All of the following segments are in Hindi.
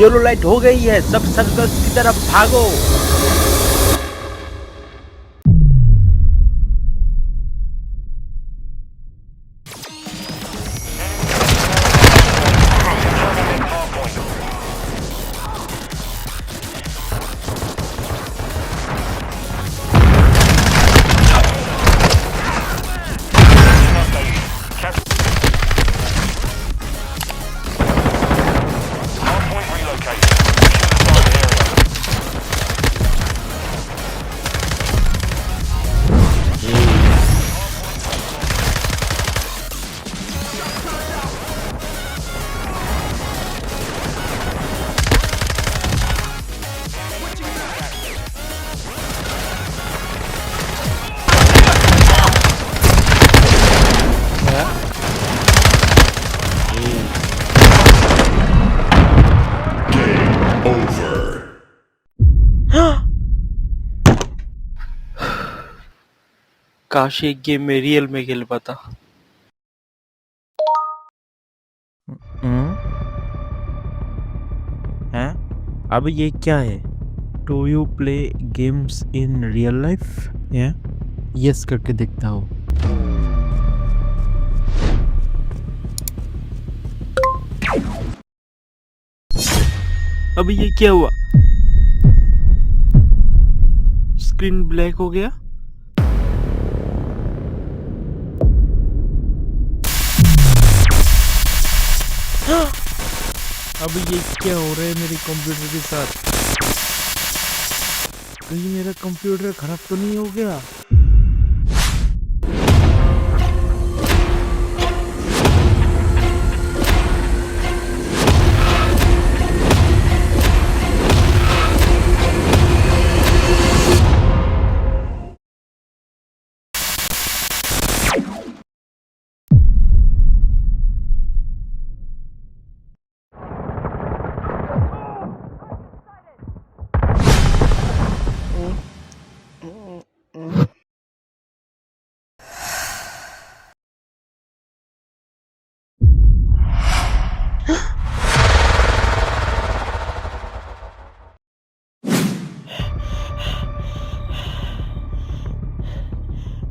येलो लाइट हो गई है, सब सर्कस की तरफ भागो। काश एक गेम में रियल में खेल पाता। हैं? अब ये क्या है? Do you play games in real life? Yes करके देखता हूँ। अभी ये क्या हुआ? स्क्रीन ब्लैक हो गया। अब ये क्या हो रहा है मेरे कंप्यूटर के साथ? कहीं मेरा कंप्यूटर खराब तो नहीं हो गया?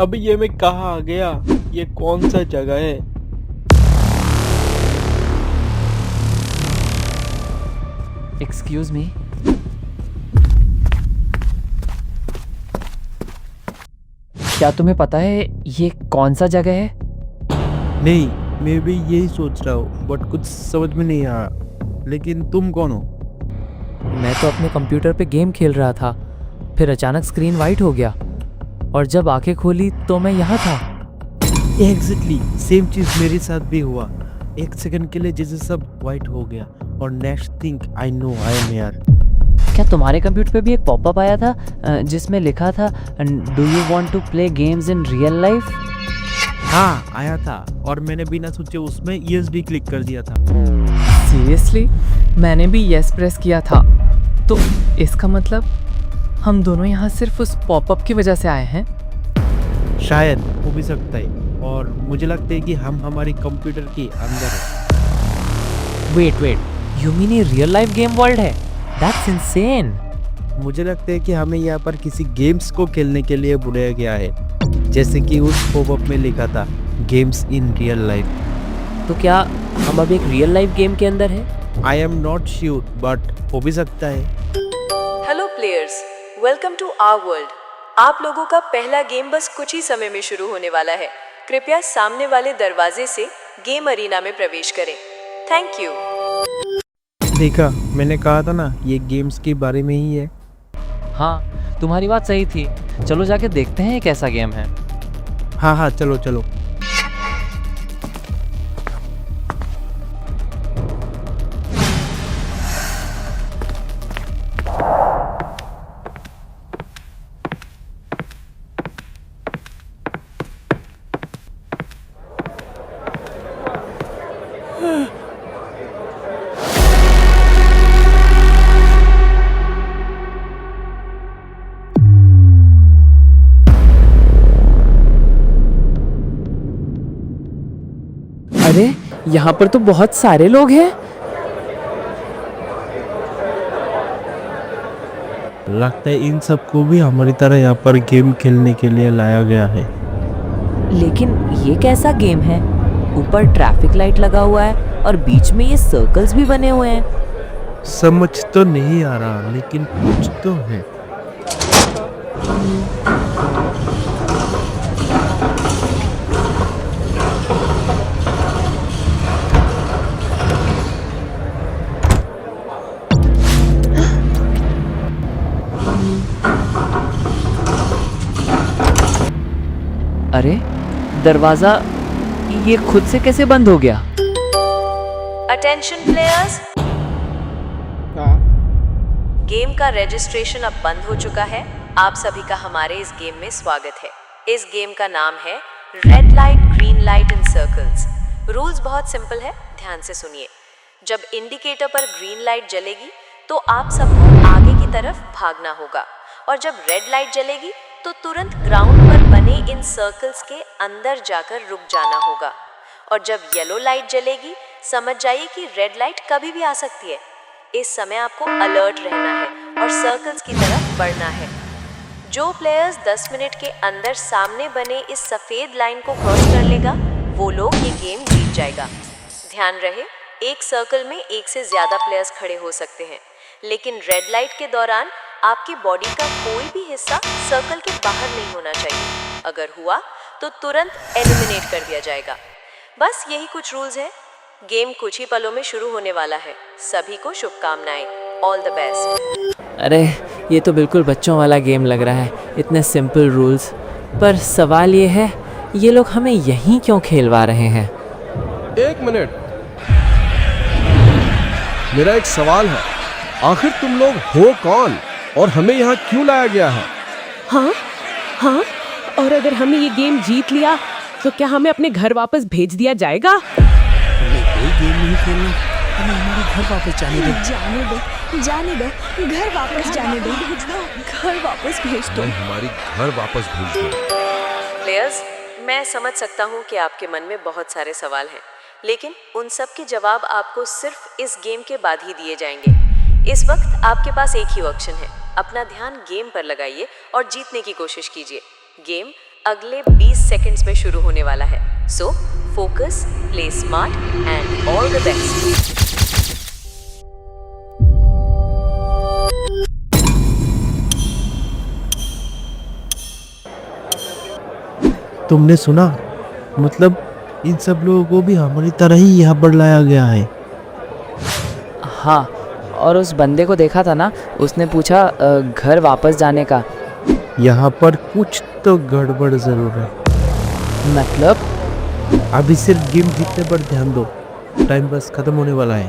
अब ये मैं कहाँ आ गया? ये कौन सा जगह है? एक्सक्यूज मी, क्या तुम्हें पता है ये कौन सा जगह है? नहीं, मैं भी यही सोच रहा हूँ, बट कुछ समझ में नहीं आ रहा। लेकिन तुम कौन हो? मैं तो अपने कंप्यूटर पे गेम खेल रहा था, फिर अचानक स्क्रीन वाइट हो गया और जब आंखें खोली तो मैं यहाँ था। एग्जैक्टली सेम चीज मेरे साथ भी हुआ। एक सेकंड के लिए जैसे सब वाइट हो गया और next thing I know I am here. क्या तुम्हारे कंप्यूटर पे भी एक पॉपअप आया था जिसमें लिखा था do you want to play games in real life? हाँ, आया था और मैंने बिना सोचे उसमें यस भी क्लिक कर दिया था। सीरियसली? मैंने भी यस प्रेस किया था। तो इसका मतलब हम दोनों यहाँ सिर्फ उस पॉपअप की वजह से आए हैं? शायद हो भी सकता है, और मुझे लगता है कि हम हमारे कंप्यूटर के अंदर हैं। वेट, यू मीन ये रियल लाइफ गेम वर्ल्ड है? That's insane. मुझे लगता है कि हमें यहाँ पर किसी गेम्स को खेलने के लिए बुलाया गया है, जैसे कि उस पॉपअप में लिखा था गेम्स इन रियल लाइफ। तो क्या हम अब एक रियल लाइफ गेम के अंदर हैं? I am not sure, but हो भी सकता है। Hello players, welcome to our world. आप लोगों का पहला गेम बस कुछ ही समय में शुरू होने वाला है। कृपया सामने वाले दरवाजे से गेम अरीना में प्रवेश करें। Thank you. देखा, मैंने कहा था ना, ये गेम्स के बारे में ही है। हाँ, तुम्हारी बात सही थी। चलो जाके देखते हैं ये कैसा गेम है। हाँ, चलो चलो। अरे यहाँ पर तो बहुत सारे लोग हैं। लगता है इन सबको भी हमारी तरह यहाँ पर गेम खेलने के लिए लाया गया है। लेकिन ये कैसा गेम है? ऊपर ट्रैफिक लाइट लगा हुआ है और बीच में ये सर्कल्स भी बने हुए हैं। समझ तो नहीं आ रहा, लेकिन कुछ तो है। अरे दरवाजा ये खुद से कैसे बंद हो गया? अटेंशन प्लेयर्स, गेम का रजिस्ट्रेशन अब बंद हो चुका है। आप सभी का हमारे इस गेम में स्वागत है। इस गेम का नाम है red light green light in circles. Rules बहुत सिंपल है, ध्यान से सुनिए। जब इंडिकेटर पर ग्रीन लाइट जलेगी तो आप सबको आगे की तरफ भागना होगा, और जब रेड लाइट जलेगी तो तुरंत ग्राउंड पर बने इन सर्कल्स के अंदर जाकर रुक जाना होगा। और जब येलो लाइट जलेगी, समझ जाइए कि रेड लाइट कभी भी आ सकती है। इस समय आपको अलर्ट रहना है और सर्कल्स की तरफ बढ़ना है। जो प्लेयर्स 10 मिनट के अंदर सामने बने इस सफेद लाइन को क्रॉस कर लेगा, वो लोग ये गेम जीत जाएगा। ध्यान रहे, एक सर्कल में एक से ज्यादा प्लेयर्स खड़े हो सकते हैं, लेकिन रेड लाइट के दौरान आपकी बॉडी का कोई भी हिस्सा सर्कल के बाहर नहीं होना चाहिए। अगर हुआ तो तुरंत एलिमिनेट कर दिया जाएगा। बस यही कुछ रूल्स हैं। गेम कुछ ही पलों में शुरू होने वाला है। सभी को शुभकामनाएं। All the best. अरे ये तो बिल्कुल बच्चों वाला गेम लग रहा है, इतने सिंपल रूल्स। पर सवाल ये है, ये लोग हमें यहीं क्यों खेलवा रहे हैं? एक मिनट, मेरा एक सवाल है। आखिर तुम लोग हो कौन और हमें यहाँ क्यों लाया गया है? हाँ, और अगर हमने ये गेम जीत लिया तो क्या हमें अपने घर वापस भेज दिया जाएगा? हमें कोई गेम नहीं खेलना, हमें हमारे घर वापस जाने दो। जाने दो, घर वापस जाने दो, घर वापस भेज दो। हमारी घर वापस भेज दो। प्लेयर्स, मैं समझ सकता हूँ कि आपके मन में बहुत सारे सवाल हैं, लेकिन उन सब के जवाब आपको सिर्फ इस गेम के बाद ही दिए जाएंगे। इस वक्त आपके पास एक ही ऑप्शन है, अपना ध्यान गेम पर लगाइए और जीतने की कोशिश कीजिए। गेम अगले 20 सेकंड्स में शुरू होने वाला है। So focus, play smart and all the best. तुमने सुना? मतलब इन सब लोगों को भी हमारी तरह ही यहाँ पर लाया गया है। हाँ, और उस बंदे को देखा था ना, उसने पूछा घर वापस जाने का। यहाँ पर कुछ तो गड़बड़ जरूर है। मतलब? अभी सिर्फ गेम जीतने पर ध्यान दो, टाइम बस खत्म होने वाला है।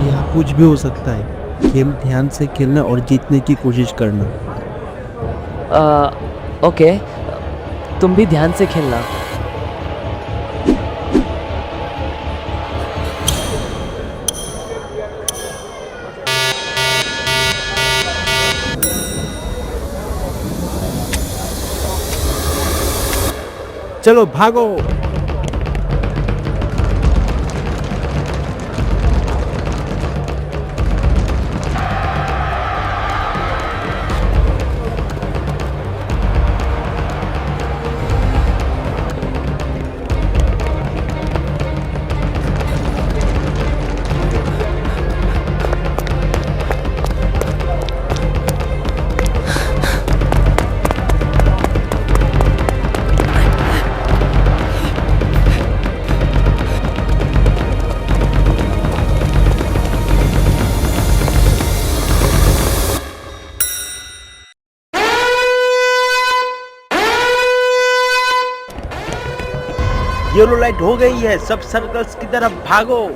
यहाँ कुछ भी हो सकता है। गेम ध्यान से खेलना और जीतने की कोशिश करना। ओके, तुम भी ध्यान से खेलना। चलो भागो। येलो लाइट हो गई है, सब सर्कल्स की तरफ भागो।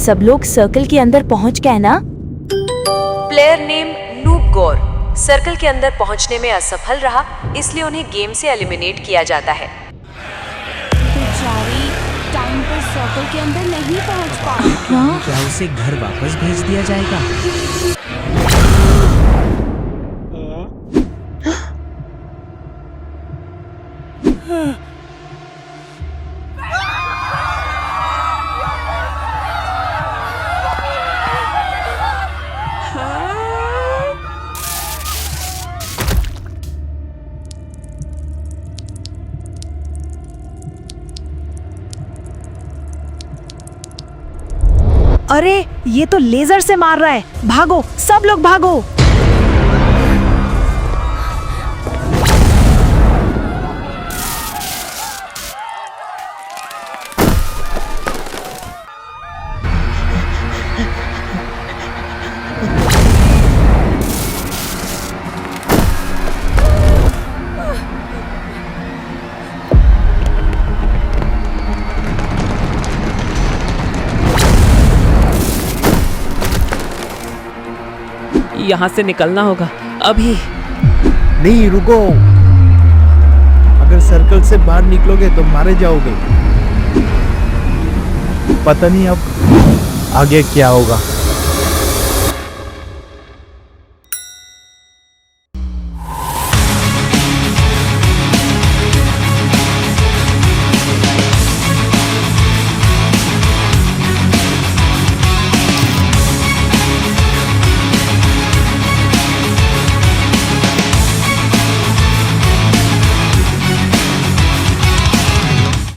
सब लोग सर्कल के अंदर पहुंच गए ना? प्लेयर नेम नूब गौर सर्कल के अंदर पहुंचने में असफल रहा, इसलिए उन्हें गेम से एलिमिनेट किया जाता है। बेचारी टाइम पर सर्कल के अंदर नहीं पहुंच पाई। क्या उसे घर वापस भेज दिया जाएगा? अरे ये तो लेजर से मार रहा है, भागो सब लोग भागो। यहाँ से निकलना होगा अभी। नहीं रुको, अगर सर्कल से बाहर निकलोगे तो मारे जाओगे। पता नहीं अब आगे क्या होगा।